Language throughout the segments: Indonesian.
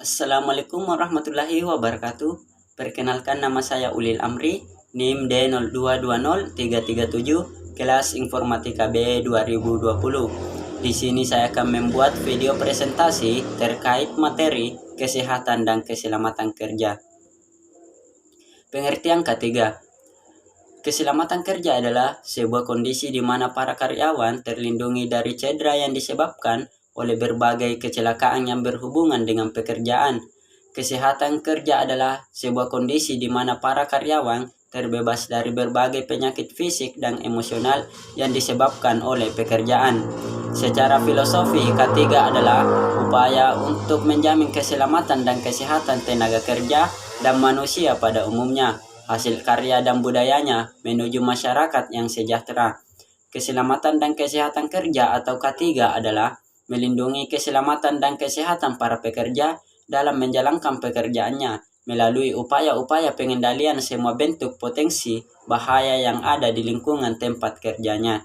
Assalamualaikum warahmatullahi wabarakatuh. Perkenalkan, nama saya Ulil Amri, NIM D0220-337, kelas Informatika B 2020. Di sini saya akan membuat video presentasi terkait materi kesehatan dan keselamatan kerja. Pengertian ketiga. Keselamatan kerja adalah sebuah kondisi di mana para karyawan terlindungi dari cedera yang disebabkan oleh berbagai kecelakaan yang berhubungan dengan pekerjaan. Kesehatan kerja adalah sebuah kondisi di mana para karyawan terbebas dari berbagai penyakit fisik dan emosional yang disebabkan oleh pekerjaan. Secara filosofi, ketiga adalah upaya untuk menjamin keselamatan dan kesehatan tenaga kerja dan manusia pada umumnya, hasil karya dan budayanya menuju masyarakat yang sejahtera. Keselamatan dan kesehatan kerja atau K3 adalah melindungi keselamatan dan kesehatan para pekerja dalam menjalankan pekerjaannya melalui upaya-upaya pengendalian semua bentuk potensi bahaya yang ada di lingkungan tempat kerjanya.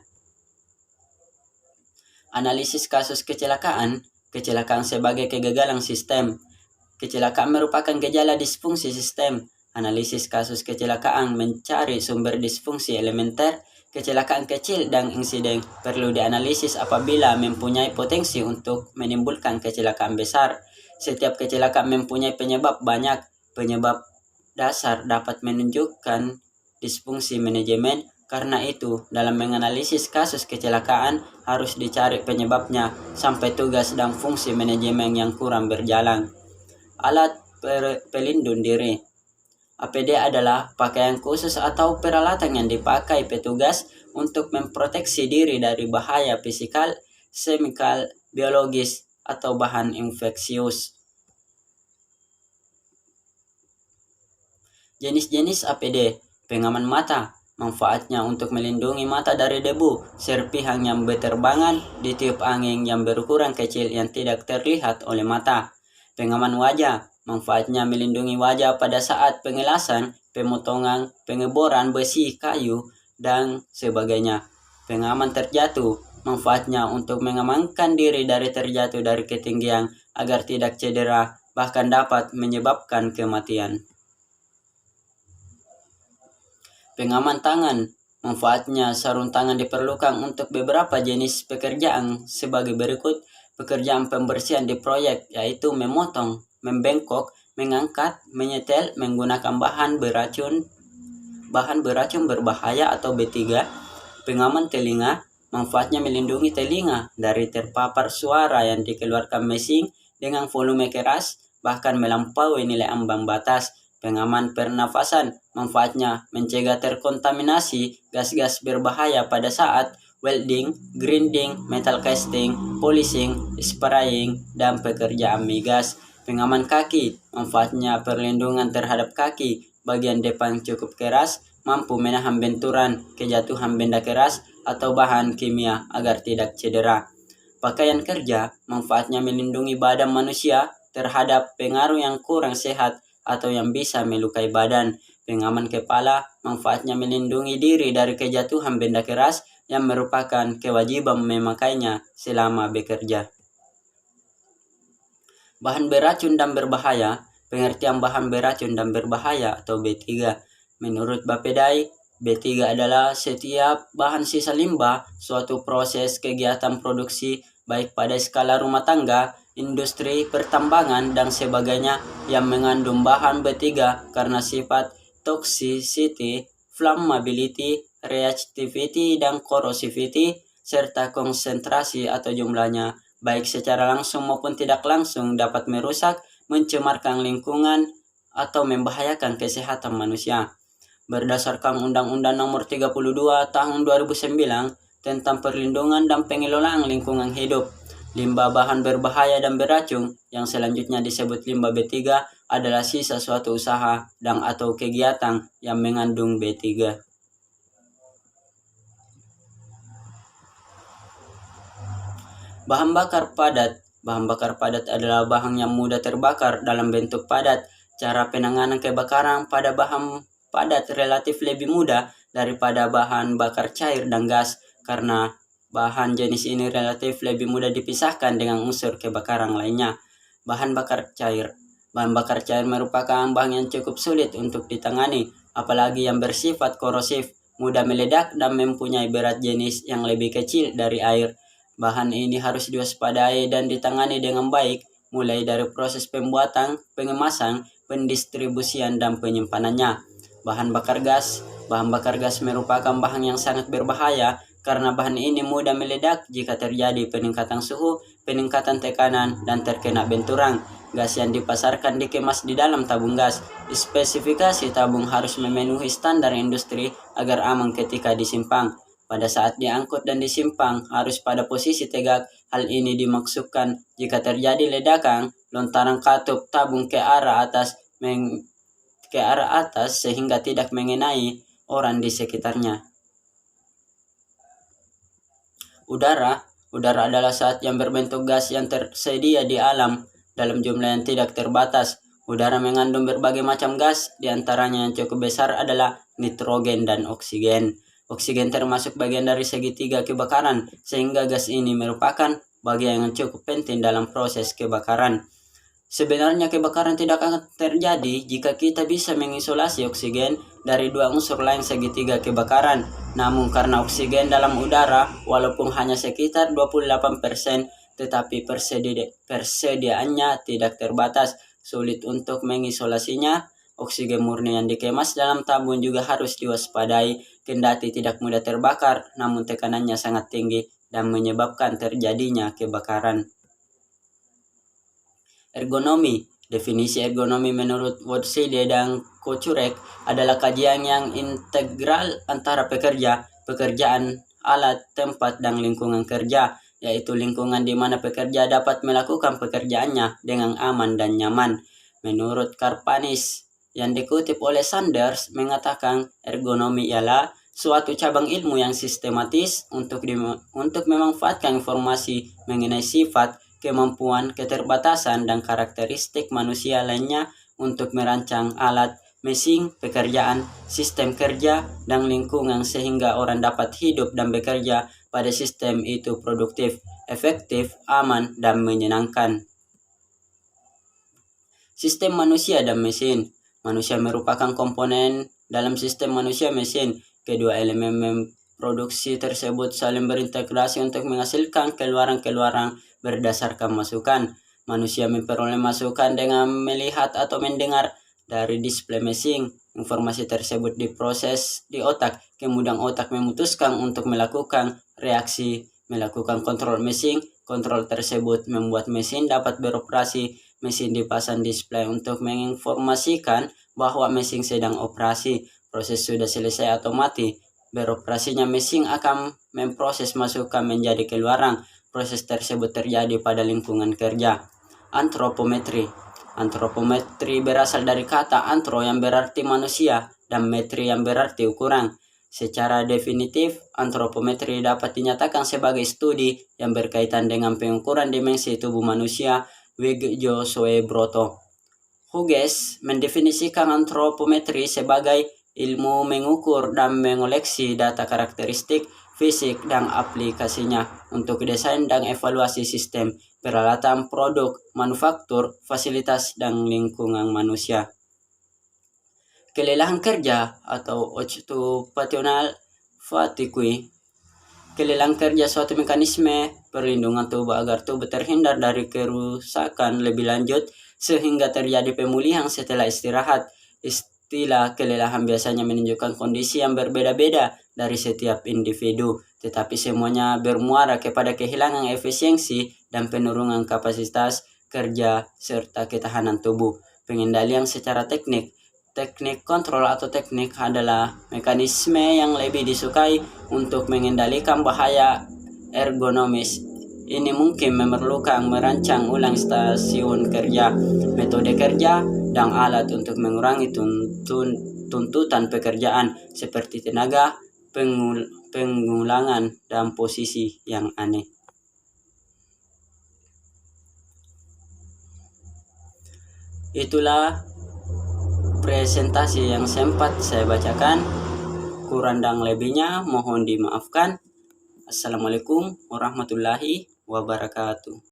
Analisis kasus kecelakaan. Kecelakaan sebagai kegagalan sistem. Kecelakaan merupakan gejala disfungsi sistem. Analisis kasus kecelakaan mencari sumber disfungsi elementer. Kecelakaan kecil dan insiden perlu dianalisis apabila mempunyai potensi untuk menimbulkan kecelakaan besar. Setiap kecelakaan mempunyai penyebab banyak. Penyebab dasar dapat menunjukkan disfungsi manajemen. Karena itu, dalam menganalisis kasus kecelakaan harus dicari penyebabnya sampai tugas dan fungsi manajemen yang kurang berjalan. Alat pelindung diri. APD adalah pakaian khusus atau peralatan yang dipakai petugas untuk memproteksi diri dari bahaya fisikal, semikal, biologis, atau bahan infeksius. Jenis-jenis APD. Pengaman mata. Manfaatnya untuk melindungi mata dari debu, serpihan yang berterbangan, ditiup angin yang berukuran kecil yang tidak terlihat oleh mata. Pengaman wajah. Manfaatnya melindungi wajah pada saat pengelasan, pemotongan, pengeboran besi, kayu, dan sebagainya. Pengaman terjatuh. Manfaatnya untuk mengamankan diri dari terjatuh dari ketinggian agar tidak cedera, bahkan dapat menyebabkan kematian. Pengaman tangan. Manfaatnya sarung tangan diperlukan untuk beberapa jenis pekerjaan sebagai berikut. Pekerjaan pembersihan di proyek, yaitu memotong, membengkok, mengangkat, menyetel menggunakan bahan beracun berbahaya atau B3. Pengaman telinga. Manfaatnya melindungi telinga dari terpapar suara yang dikeluarkan mesin dengan volume keras bahkan melampaui nilai ambang batas. Pengaman pernafasan. Manfaatnya mencegah terkontaminasi gas-gas berbahaya pada saat welding, grinding, metal casting, polishing, spraying, dan pekerjaan migas. Pengaman kaki. Manfaatnya perlindungan terhadap kaki. Bagian depan cukup keras, mampu menahan benturan, kejatuhan benda keras, atau bahan kimia agar tidak cedera. Pakaian kerja. Manfaatnya melindungi badan manusia terhadap pengaruh yang kurang sehat atau yang bisa melukai badan. Pengaman kepala. Manfaatnya melindungi diri dari kejatuhan benda keras yang merupakan kewajiban memakainya selama bekerja. Bahan beracun dan berbahaya. Pengertian bahan beracun dan berbahaya atau B3. Menurut Bapedai, B3 adalah setiap bahan sisa limbah suatu proses kegiatan produksi baik pada skala rumah tangga, industri, pertambangan, dan sebagainya yang mengandung bahan B3 karena sifat toxicity, flammability, reactivity, dan corrosivity, serta konsentrasi atau jumlahnya, baik secara langsung maupun tidak langsung dapat merusak, mencemarkan lingkungan, atau membahayakan kesehatan manusia. Berdasarkan Undang-Undang Nomor 32 Tahun 2009 tentang perlindungan dan pengelolaan lingkungan hidup, limbah bahan berbahaya dan beracun yang selanjutnya disebut limbah B3 adalah sisa suatu usaha dan atau kegiatan yang mengandung B3. Bahan bakar padat. Bahan bakar padat adalah bahan yang mudah terbakar dalam bentuk padat. Cara penanganan kebakaran pada bahan padat relatif lebih mudah daripada bahan bakar cair dan gas karena bahan jenis ini relatif lebih mudah dipisahkan dengan unsur kebakaran lainnya. Bahan bakar cair. Bahan bakar cair merupakan bahan yang cukup sulit untuk ditangani, apalagi yang bersifat korosif, mudah meledak dan mempunyai berat jenis yang lebih kecil dari air. Bahan ini harus diwaspadai dan ditangani dengan baik, mulai dari proses pembuatan, pengemasan, pendistribusian, dan penyimpanannya. Bahan bakar gas. Bahan bakar gas merupakan bahan yang sangat berbahaya karena bahan ini mudah meledak jika terjadi peningkatan suhu, peningkatan tekanan, dan terkena benturan. Gas yang dipasarkan dikemas di dalam tabung gas. Spesifikasi tabung harus memenuhi standar industri agar aman ketika disimpan. Pada saat diangkut dan disimpan harus pada posisi tegak. Hal ini dimaksudkan jika terjadi ledakan, lontaran katup tabung ke arah atas sehingga tidak mengenai orang di sekitarnya. Udara adalah zat yang berbentuk gas yang tersedia di alam dalam jumlah yang tidak terbatas. Udara mengandung berbagai macam gas, di antaranya yang cukup besar adalah nitrogen dan oksigen. Oksigen termasuk bagian dari segitiga kebakaran, sehingga gas ini merupakan bagian yang cukup penting dalam proses kebakaran. Sebenarnya kebakaran tidak akan terjadi jika kita bisa mengisolasi oksigen dari dua unsur lain segitiga kebakaran. Namun karena oksigen dalam udara walaupun hanya sekitar 28%, tetapi persediaannya tidak terbatas, sulit untuk mengisolasinya. Oksigen murni yang dikemas dalam tabung juga harus diwaspadai, kendati tidak mudah terbakar, namun tekanannya sangat tinggi dan menyebabkan terjadinya kebakaran. Ergonomi. Definisi ergonomi menurut Wojcicki dan Koczurek adalah kajian yang integral antara pekerjaan, alat, tempat, dan lingkungan kerja, yaitu lingkungan di mana pekerja dapat melakukan pekerjaannya dengan aman dan nyaman. Menurut Karpanis, yang dikutip oleh Sanders, mengatakan ergonomi ialah suatu cabang ilmu yang sistematis untuk memanfaatkan informasi mengenai sifat, kemampuan, keterbatasan, dan karakteristik manusia lainnya untuk merancang alat, mesin, pekerjaan, sistem kerja, dan lingkungan sehingga orang dapat hidup dan bekerja pada sistem itu produktif, efektif, aman, dan menyenangkan. Sistem manusia dan mesin. Manusia merupakan komponen dalam sistem manusia-mesin. Kedua elemen memproduksi tersebut saling berintegrasi untuk menghasilkan keluaran-keluaran berdasarkan masukan. Manusia memperoleh masukan dengan melihat atau mendengar dari display mesin. Informasi tersebut diproses di otak, kemudian otak memutuskan untuk melakukan reaksi, melakukan kontrol mesin. Kontrol tersebut membuat mesin dapat beroperasi. Mesin dipasang display untuk menginformasikan bahwa mesin sedang operasi. Proses sudah selesai atau mati. Beroperasinya mesin akan memproses masukan menjadi keluaran. Proses tersebut terjadi pada lingkungan kerja. Antropometri. Antropometri berasal dari kata antro yang berarti manusia dan metri yang berarti ukuran. Secara definitif, antropometri dapat dinyatakan sebagai studi yang berkaitan dengan pengukuran dimensi tubuh manusia. Wigjo-Soe Broto. Hughes mendefinisikan antropometri sebagai ilmu mengukur dan mengoleksi data karakteristik fisik dan aplikasinya untuk desain dan evaluasi sistem, peralatan, produk, manufaktur, fasilitas, dan lingkungan manusia. Kelelahan kerja atau occupational fatigue. Kelelahan kerja suatu mekanisme perlindungan tubuh agar tubuh terhindar dari kerusakan lebih lanjut sehingga terjadi pemulihan setelah istirahat. Istilah kelelahan biasanya menunjukkan kondisi yang berbeda-beda dari setiap individu, tetapi semuanya bermuara kepada kehilangan efisiensi dan penurunan kapasitas kerja serta ketahanan tubuh. Pengendalian secara teknik. Teknik kontrol atau teknik adalah mekanisme yang lebih disukai untuk mengendalikan bahaya ergonomis. Ini mungkin memerlukan merancang ulang stasiun kerja, metode kerja, dan alat untuk mengurangi tuntutan pekerjaan seperti tenaga, pengulangan, dan posisi yang aneh. Itulah presentasi yang sempat saya bacakan. Kurang dan lebihnya mohon dimaafkan. Assalamualaikum warahmatullahi wabarakatuh.